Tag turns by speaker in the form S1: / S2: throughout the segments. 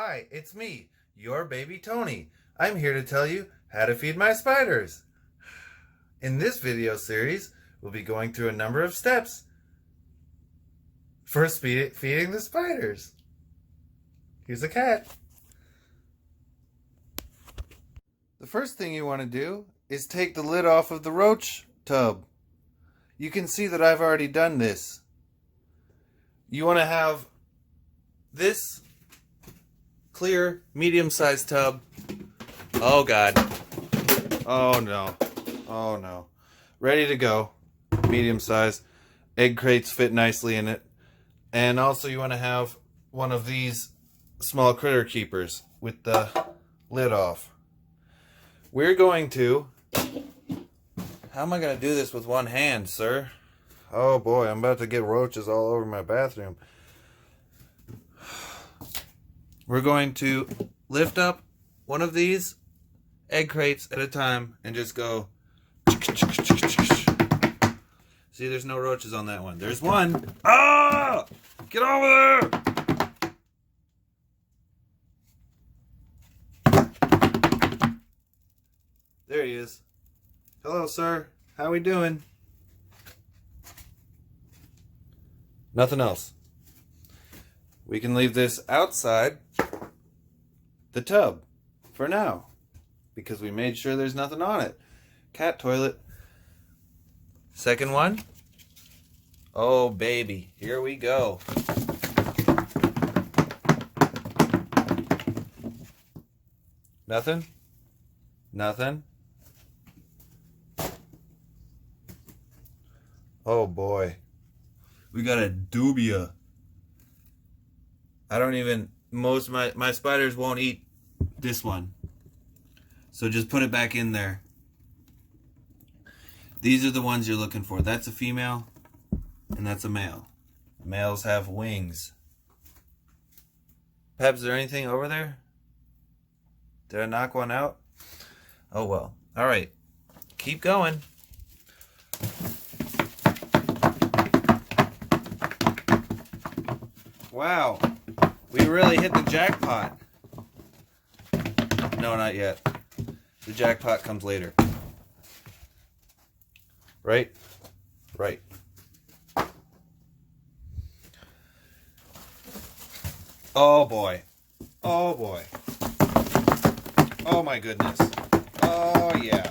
S1: Hi, it's me, your baby Tony. I'm here to tell you how to feed my spiders. In this video series, we'll be going through a number of steps for feeding the spiders. Here's a cat. The first thing you want to do is take the lid off of the roach tub. You can see that I've already done this. You want to have this clear, medium-sized tub. Oh God. Oh no. Oh no. Ready to go. Medium size. Egg crates fit nicely in it. And also you want to have one of these small critter keepers with the lid off. We're going to... How am I going to do this with one hand, sir? Oh boy, I'm about to get roaches all over my bathroom. We're going to lift up one of these egg crates at a time and just go. See, there's no roaches on that one. There's one. Ah! Get over there! There he is. Hello, sir. How we doing? Nothing else. We can leave this outside the tub for now because we made sure there's nothing on it. Cat toilet. Second one. Oh baby, here we go. Nothing? Nothing? Oh boy. We got a dubia. I don't even, most of my spiders won't eat this one. So just put it back in there. These are the ones you're looking for. That's a female and that's a male. Males have wings. Pep, is there anything over there? Did I knock one out? Oh well. Alright. Keep going. Wow. We really hit the jackpot. No, not yet. The jackpot comes later. Right? Right. Oh boy. Oh boy. Oh my goodness. Oh yeah.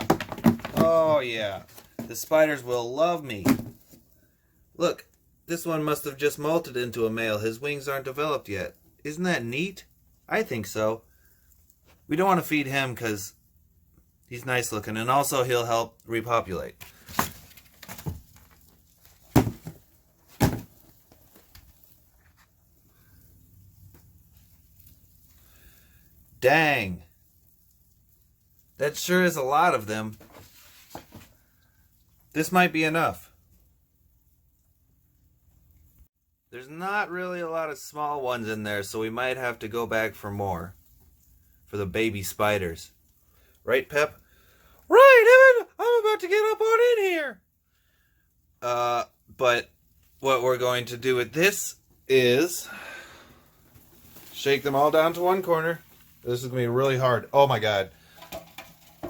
S1: Oh yeah. The spiders will love me. Look, this one must have just molted into a male. His wings aren't developed yet. Isn't that neat? I think so. We don't want to feed him because he's nice looking, and also he'll help repopulate. Dang. That sure is a lot of them. This might be enough. There's not really a lot of small ones in there, so we might have to go back for more. For the baby spiders. Right, Pep? Right, I'm about to get up on in here. But what we're going to do with this is shake them all down to one corner. This is going to be really hard. Oh my God.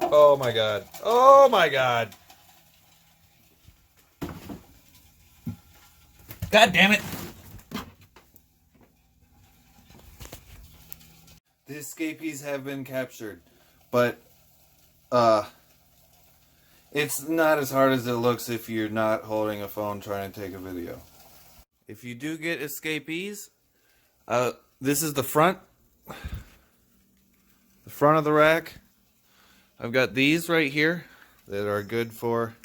S1: Oh my God. Oh my God. God damn it. The escapees have been captured, but it's not as hard as it looks if you're not holding a phone trying to take a video. If you do get escapees, this is the front of the rack. I've got these right here that are good for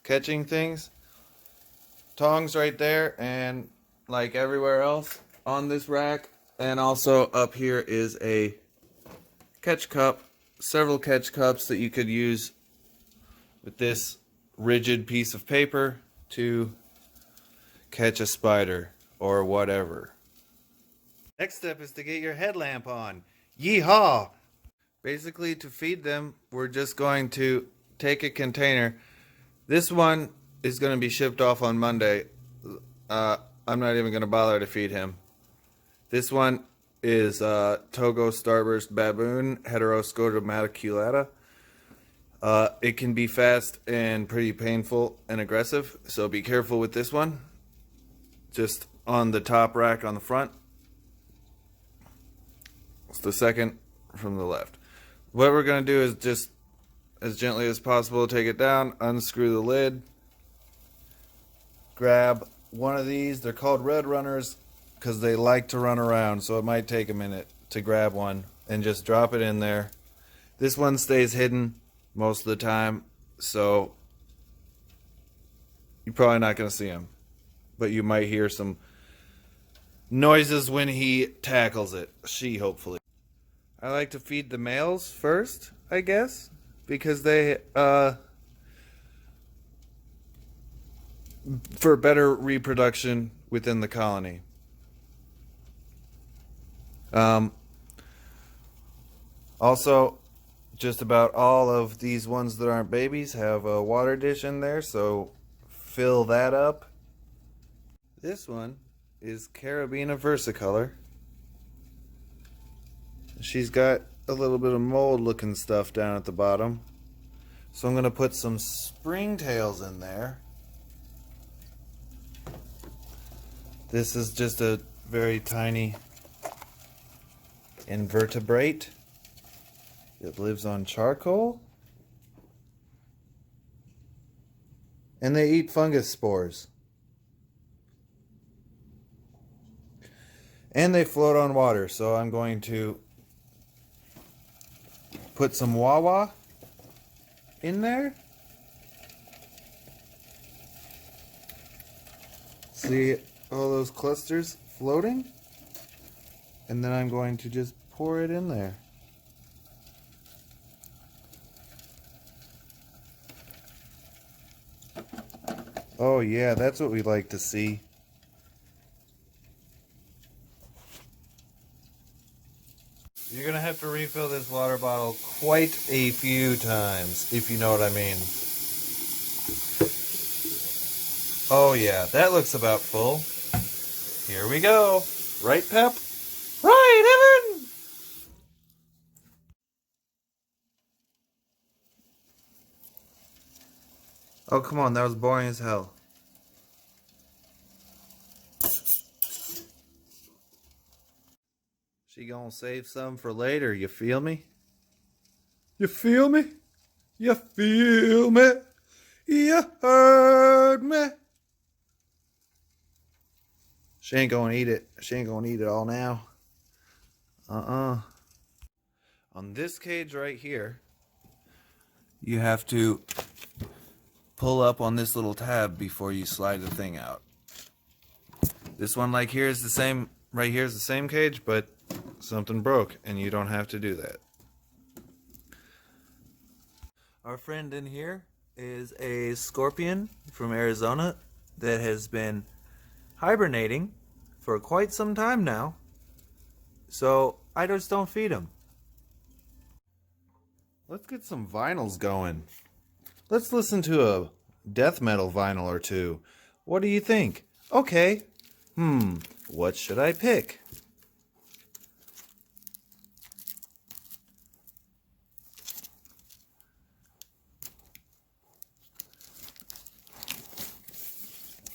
S1: catching things. Tongs right there, and like everywhere else on this rack. And also up here is a catch cup, several catch cups that you could use with this rigid piece of paper to catch a spider or whatever. Next step is to get your headlamp on. Yeehaw! Basically, to feed them, we're just going to take a container. This one is going to be shipped off on Monday. I'm not even going to bother to feed him. This one is Togo starburst baboon, Heteroscotomaculata. It can be fast and pretty painful and aggressive, so be careful with this one. Just on the top rack on the front. It's the second from the left. What we're going to do is just as gently as possible take it down, unscrew the lid, grab one of these. They're called red runners because they like to run around, so it might take a minute to grab one and just drop it in there. This one stays hidden most of the time, so you're probably not going to see him, but you might hear some noises when he tackles it. She, hopefully. I like to feed the males first, I guess, because they for better reproduction within the colony. Also, just about all of these ones that aren't babies have a water dish in there, so fill that up. This one is Carabina versicolor. She's got a little bit of mold looking stuff down at the bottom, so I'm going to put some Springtails in there. This is just a very tiny invertebrate. It lives on charcoal, and they eat fungus spores, and they float on water. So I'm going to put some Wawa in there. See all those clusters floating? And then I'm going to just pour it in there. Oh yeah, that's what we like to see. You're gonna have to refill this water bottle quite a few times, if you know what I mean. Oh yeah, that looks about full. Here we go. Right, Pep? Right, Evan! Oh, come on, that was boring as hell. She gonna save some for later, you feel me? You feel me? You feel me? You heard me? She ain't gonna eat it. She ain't gonna eat it all now. On this cage right here, you have to pull up on this little tab before you slide the thing out. This one like here is the same, right here is the same cage, but something broke and you don't have to do that. Our friend in here is a scorpion from Arizona that has been hibernating for quite some time now, so I just don't feed him. Let's get some vinyls going. Let's listen to a death metal vinyl or two. What do you think? Okay. What should I pick?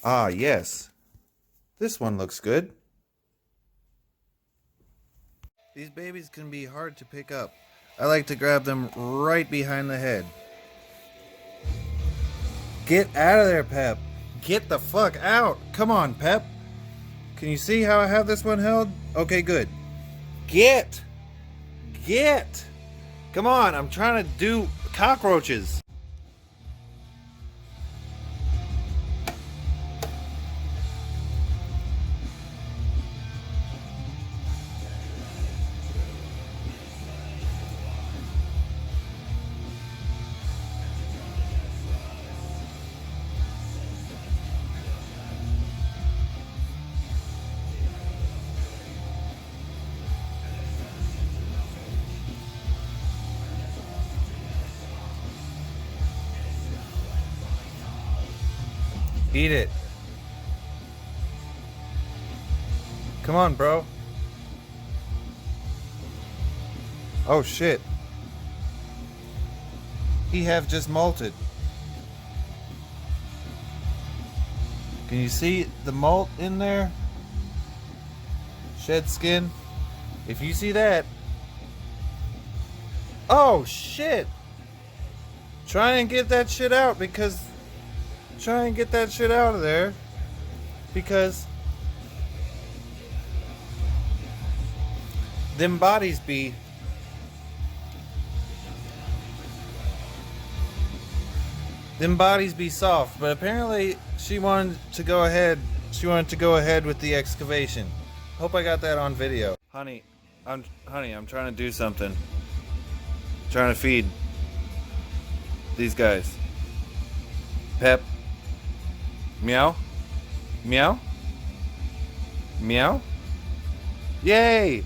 S1: Ah, yes. This one looks good. These babies can be hard to pick up. I like to grab them right behind the head. Get out of there, Pep. Get the fuck out. Come on, Pep. Can you see how I have this one held? Okay, good. Get. Come on, I'm trying to do cockroaches. Eat it. Come on, bro. Oh shit. He have just molted. Can you see the molt in there? Shed skin. If you see that. Oh shit. Try and get that shit out because. Try and get that shit out of there. Because. Them bodies be. Them bodies be soft, but apparently she wanted to go ahead. She wanted to go ahead with the excavation. Hope I got that on video. Honey, I'm trying to do something. Trying to feed these guys. Pep. Meow. Meow. Meow. Yay!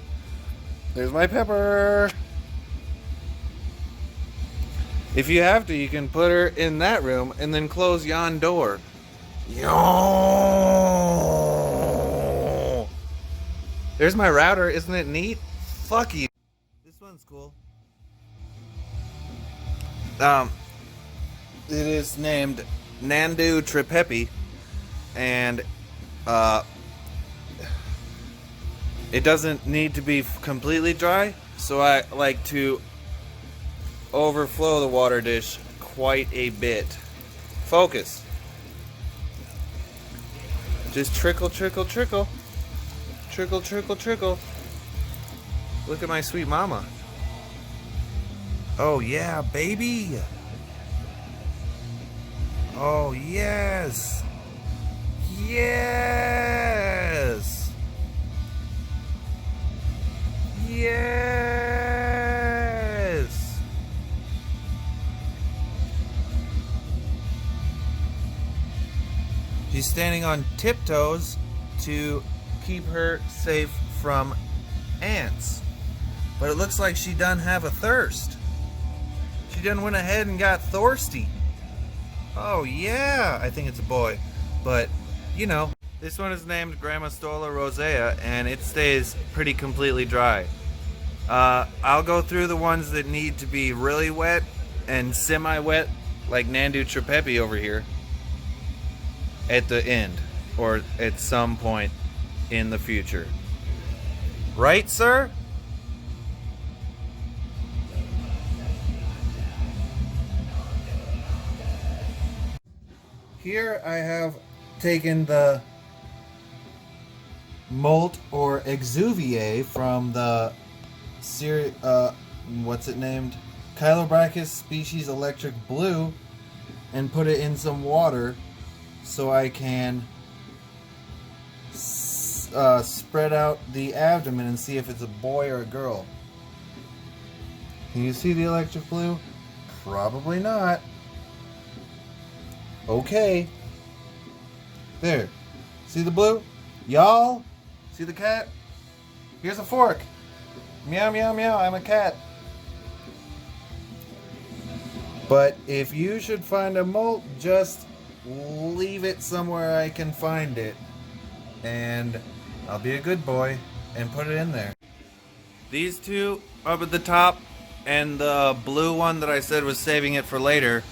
S1: There's my Pepper. If you have to, you can put her in that room and then close yon door. Yo! There's my router. Isn't it neat? Fuck you. This one's cool. It is named Nandu Tripepi, and it doesn't need to be completely dry, so I like to overflow the water dish quite a bit. Focus. Just trickle, trickle, trickle. Trickle, trickle, trickle. Look at my sweet mama. Oh yeah, baby. Oh yes. Yes. Yes. She's standing on tiptoes to keep her safe from ants. But it looks like she done have a thirst. She done went ahead and got thirsty. Oh yeah, I think it's a boy. But, you know, this one is named Grammostola rosea and it stays pretty completely dry. I'll go through the ones that need to be really wet and semi-wet, like Nandu Tripepi over here, at the end, or at some point in the future. Right, sir? Here I have taken the molt or exuviae from the what's it named? Chilobrachys species electric blue, and put it in some water so I can spread out the abdomen and see if it's a boy or a girl. Can you see the electric blue? Probably not. Okay. There. See the blue? Y'all? See the cat? Here's a fork. Meow, meow, meow. I'm a cat. But if you should find a molt, just leave it somewhere I can find it. And I'll be a good boy and put it in there. These two up at the top and the blue one that I said was saving it for later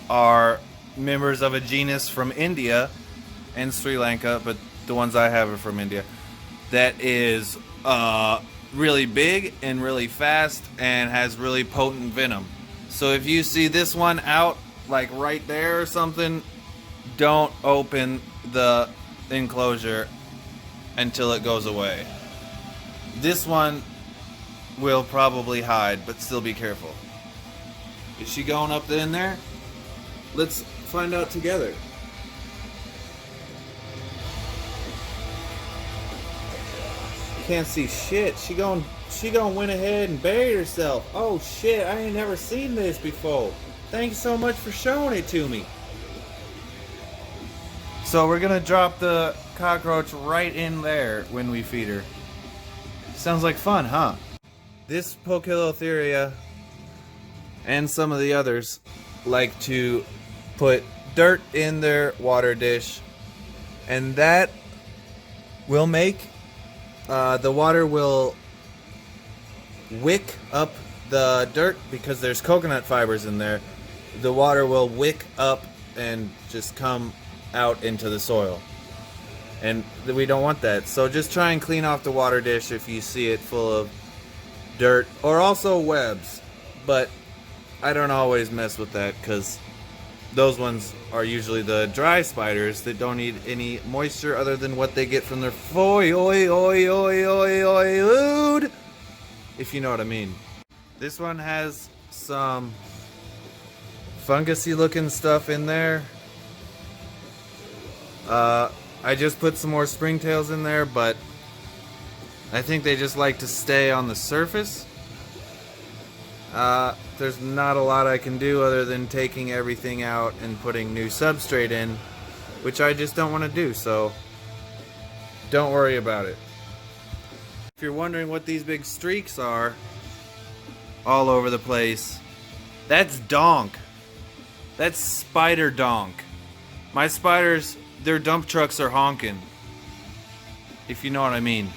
S1: are members of a genus from India and Sri Lanka, but the ones I have are from India. That is really big and really fast and has really potent venom. So if you see this one out, like right there or something, don't open the enclosure until it goes away. This one will probably hide, but still be careful. Is she going up in there? Let's find out together. Can't see shit. She gonna went ahead and buried herself. Oh shit, I ain't never seen this before. Thanks so much for showing it to me. So we're gonna drop the cockroach right in there when we feed her. Sounds like fun, huh? This Poecilotheria and some of the others like to put dirt in their water dish, and that will make the water will wick up the dirt because there's coconut fibers in there. The water will wick up and just come out into the soil. And we don't want that. So just try and clean off the water dish if you see it full of dirt or also webs. But I don't always mess with that because those ones are usually the dry spiders that don't need any moisture other than what they get from their food, if you know what I mean. This one has some fungusy looking stuff in there. I just put some more springtails in there, but I think they just like to stay on the surface. There's not a lot I can do other than taking everything out and putting new substrate in, which I just don't want to do, so don't worry about it. If you're wondering what these big streaks are all over the place, that's donk. That's spider donk. My spiders, their dump trucks are honking, if you know what I mean.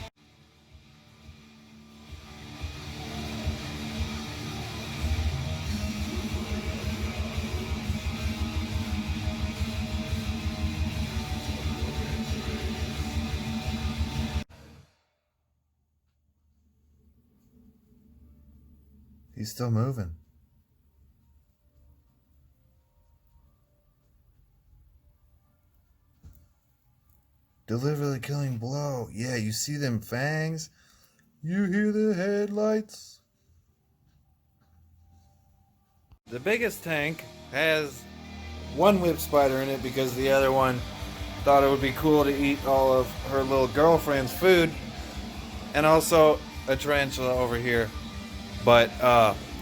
S1: He's still moving. Deliver the killing blow. Yeah, you see them fangs? You hear the headlights? The biggest tank has one whip spider in it because the other one thought it would be cool to eat all of her little girlfriend's food. And also a tarantula over here. But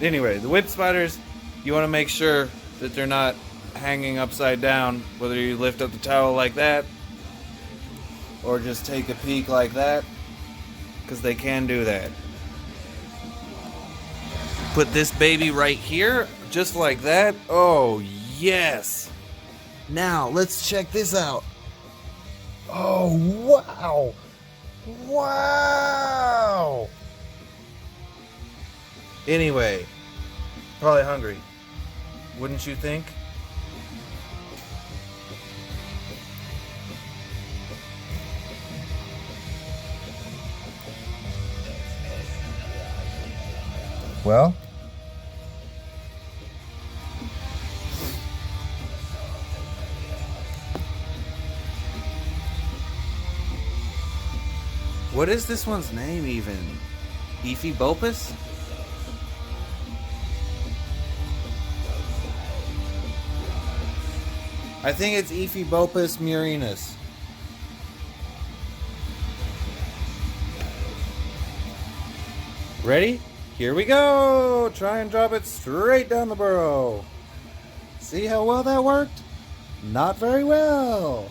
S1: anyway, the whip spiders, you want to make sure that they're not hanging upside down, whether you lift up the towel like that or just take a peek like that, because they can do that. Put this baby right here, just like that. Oh, yes. Now, let's check this out. Oh, wow. Wow. Anyway, probably hungry. Wouldn't you think? Well, what is this one's name even? Ephiopus? I think it's Ephiopus murinus. Ready? Here we go! Try and drop it straight down the burrow. See how well that worked? Not very well.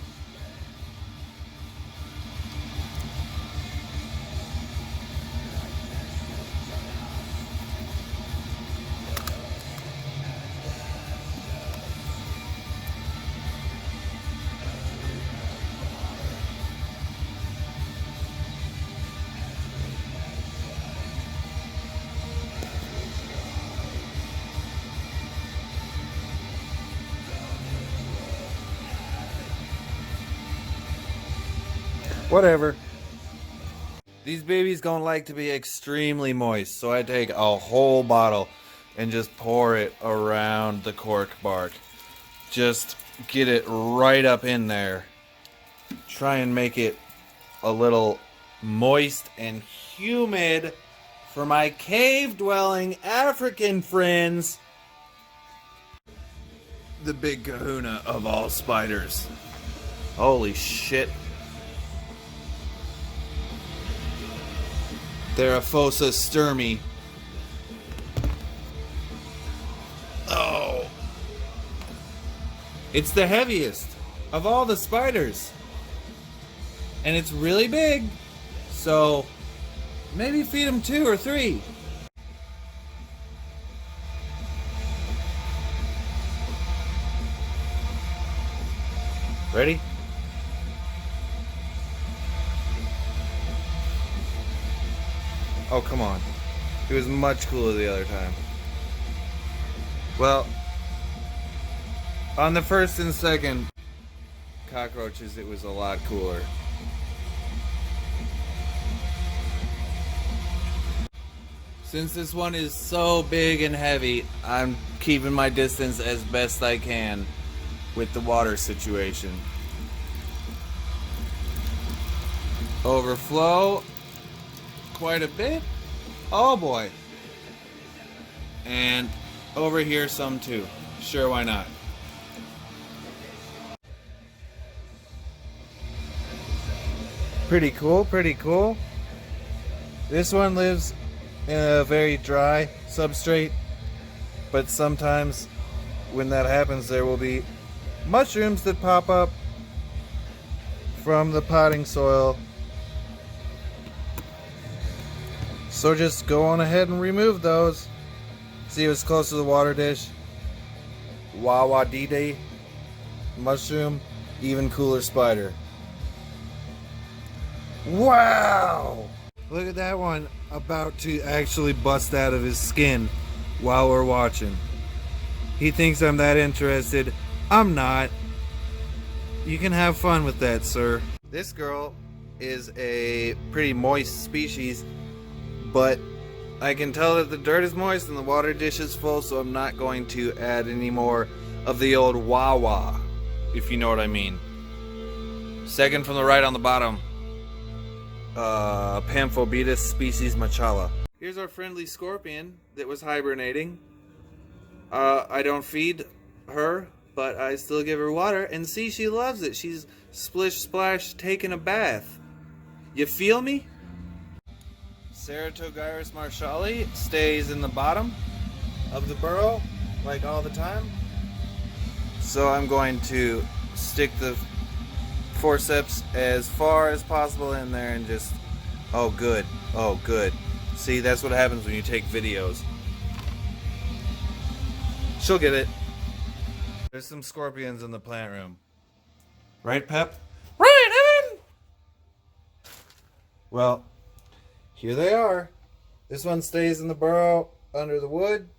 S1: Whatever. These babies don't like to be extremely moist, so I take a whole bottle and just pour it around the cork bark. Just get it right up in there. Try and make it a little moist and humid for my cave-dwelling African friends. The big kahuna of all spiders. Holy shit. Theraphosidae. Oh. It's the heaviest of all the spiders. And it's really big. So maybe feed them 2 or 3. Ready? Oh, come on. It was much cooler the other time. Well, on the first and second cockroaches, it was a lot cooler. Since this one is so big and heavy, I'm keeping my distance as best I can with the water situation. Overflow quite a bit. Oh boy. And over here some too. Sure, why not? Pretty cool, pretty cool. This one lives in a very dry substrate, but sometimes when that happens there will be mushrooms that pop up from the potting soil. So just go on ahead and remove those. See, it was close to the water dish. Wawa-dee-dee, mushroom, even cooler spider. Wow! Look at that one about to actually bust out of his skin while we're watching. He thinks I'm that interested. I'm not. You can have fun with that, sir. This girl is a pretty moist species, but I can tell that the dirt is moist and the water dish is full, so I'm not going to add any more of the old wah-wah, if you know what I mean. Second from the right on the bottom. Pamphobetus species Machala. Here's our friendly scorpion that was hibernating. I don't feed her, but I still give her water, and see, she loves it. She's splish splash taking a bath. You feel me? Ceratogyrus marshalli stays in the bottom of the burrow like all the time. So I'm going to stick the forceps as far as possible in there and just, oh good, oh good. See, that's what happens when you take videos. She'll get it. There's some scorpions in the plant room. Right, Pep? Right, Evan! Well, here they are. This one stays in the burrow under the wood.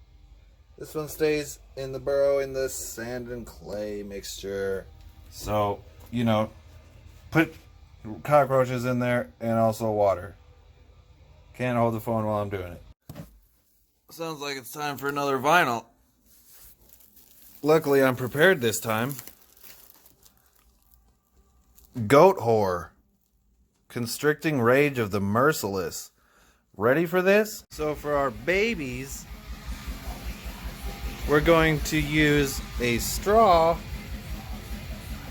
S1: This one stays in the burrow in the sand and clay mixture. So, you know, put cockroaches in there and also water. Can't hold the phone while I'm doing it. Sounds like it's time for another vinyl. Luckily, I'm prepared this time. Goat whore. Constricting rage of the merciless. Ready for this? So for our babies, we're going to use a straw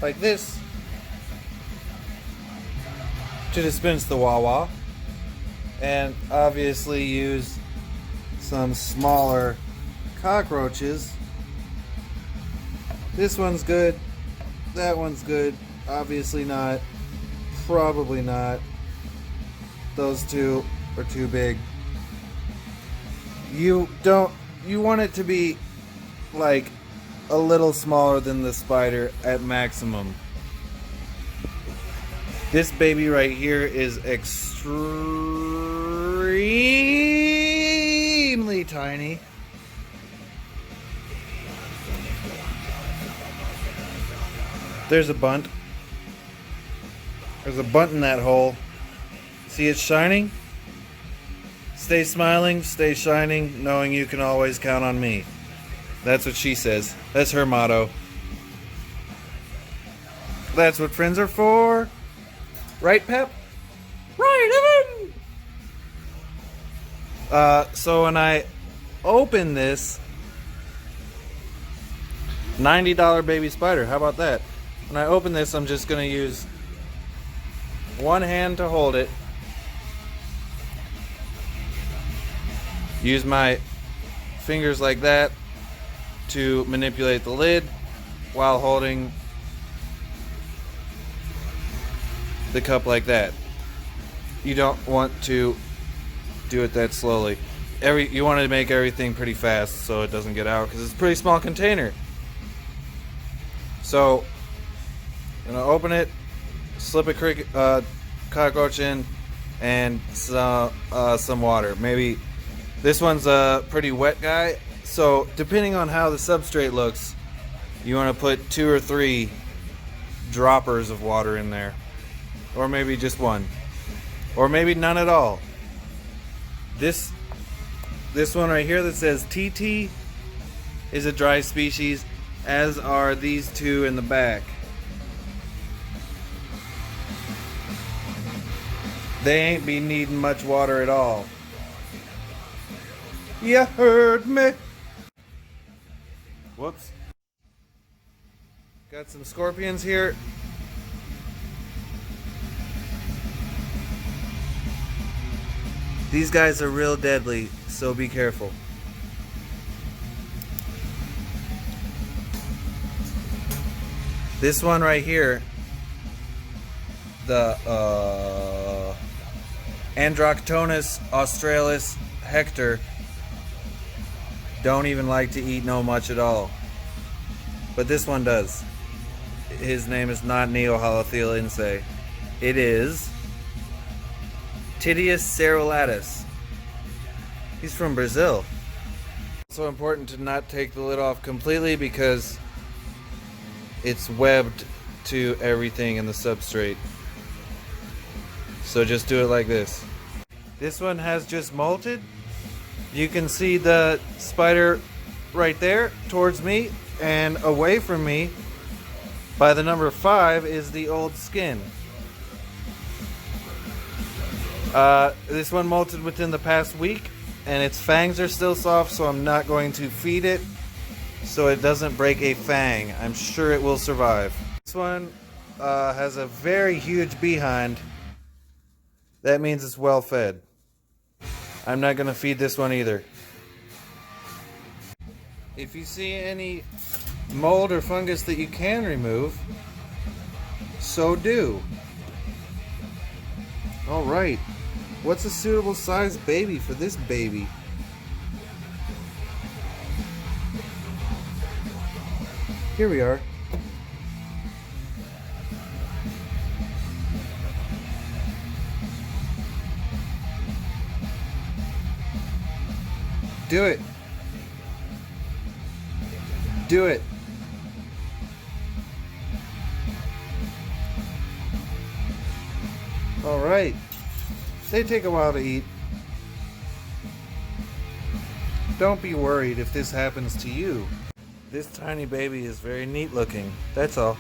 S1: like this to dispense the wah-wah, and obviously use some smaller cockroaches. This one's good, that one's good, obviously not, probably not. Those two are too big. You want it to be like a little smaller than the spider at maximum. This baby right here is extremely tiny. There's a bunt. There's a bunt in that hole. See it shining? Stay smiling, stay shining, knowing you can always count on me. That's what she says. That's her motto. That's what friends are for. Right, Pep? Right, Evan! So when I open this $90 baby spider, how about that? When I open this, I'm just going to use one hand to hold it. Use my fingers like that to manipulate the lid while holding the cup like that. You don't want to do it that slowly. You want to make everything pretty fast so it doesn't get out, because it's a pretty small container. So I'm gonna open it, slip a cockroach in, and some water. Maybe This one's a pretty wet guy, so depending on how the substrate looks, you want to put 2 or 3 droppers of water in there, or maybe just 1, or maybe none at all. This one right here that says TT is a dry species, as are these 2 in the back. They ain't be needing much water at all. You heard me. Whoops. Got some scorpions here. These guys are real deadly, so be careful. This one right here, the Androctonus australis hector, don't even like to eat no much at all. But this one does. His name is not Neohalothelinsae. It is Titius cerulatus. He's from Brazil. It's also important to not take the lid off completely because it's webbed to everything in the substrate. So just do it like this. This one has just molted. You can see the spider right there towards me, and away from me by the number 5 is the old skin. This one molted within the past week, and its fangs are still soft, so I'm not going to feed it so it doesn't break a fang. I'm sure it will survive. This one has a very huge behind. That means it's well fed. I'm not going to feed this one either. If you see any mold or fungus that you can remove, so do. Alright, what's a suitable size baby for this baby? Here we are. Do it. Do it. All right. They take a while to eat. Don't be worried if this happens to you. This tiny baby is very neat looking. That's all.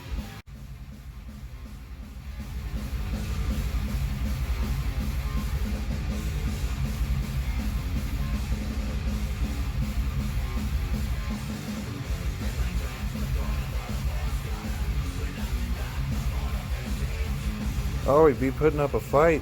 S1: Oh, he'd be putting up a fight.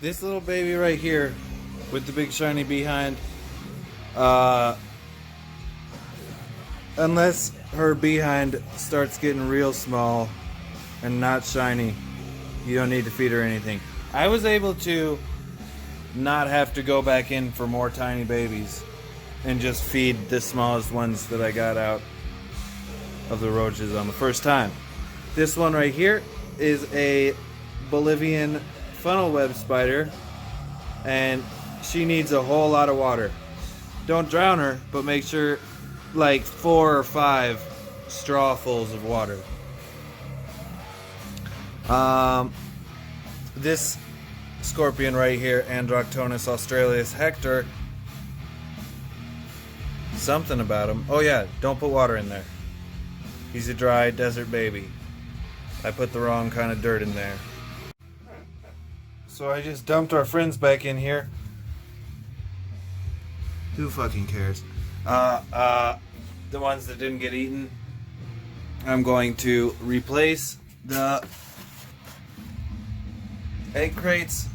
S1: This little baby right here with the big shiny behind, unless her behind starts getting real small and not shiny, you don't need to feed her anything. I was able to not have to go back in for more tiny babies and just feed the smallest ones that I got out of the roaches on the first time. This one right here is a Bolivian funnel web spider, and she needs a whole lot of water. Don't drown her, but make sure like 4 or 5 strawfuls of water. This scorpion right here, Androctonus australis hector, something about him. Oh yeah, don't put water in there. He's a dry desert baby. I put the wrong kind of dirt in there. So I just dumped our friends back in here. Who fucking cares? The ones that didn't get eaten. I'm going to replace the egg crates,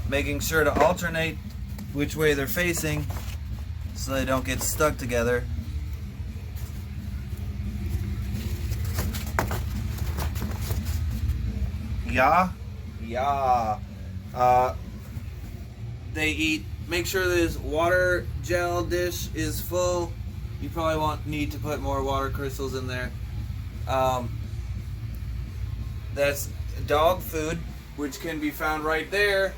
S1: making sure to alternate which way they're facing so they don't get stuck together. Yeah. They eat make sure this water gel dish is full. You probably need to put more water crystals in there. That's dog food, which can be found right there.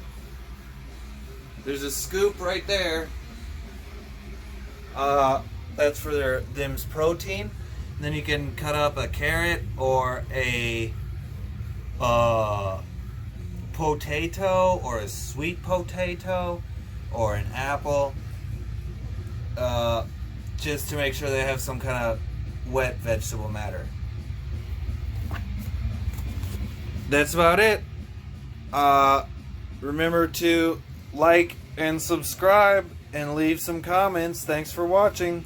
S1: There's a scoop right there. That's for them's protein. And then you can cut up a carrot or a potato or a sweet potato or an apple, just to make sure they have some kind of wet vegetable matter. That's about it. Remember to like and subscribe and leave some comments. Thanks for watching.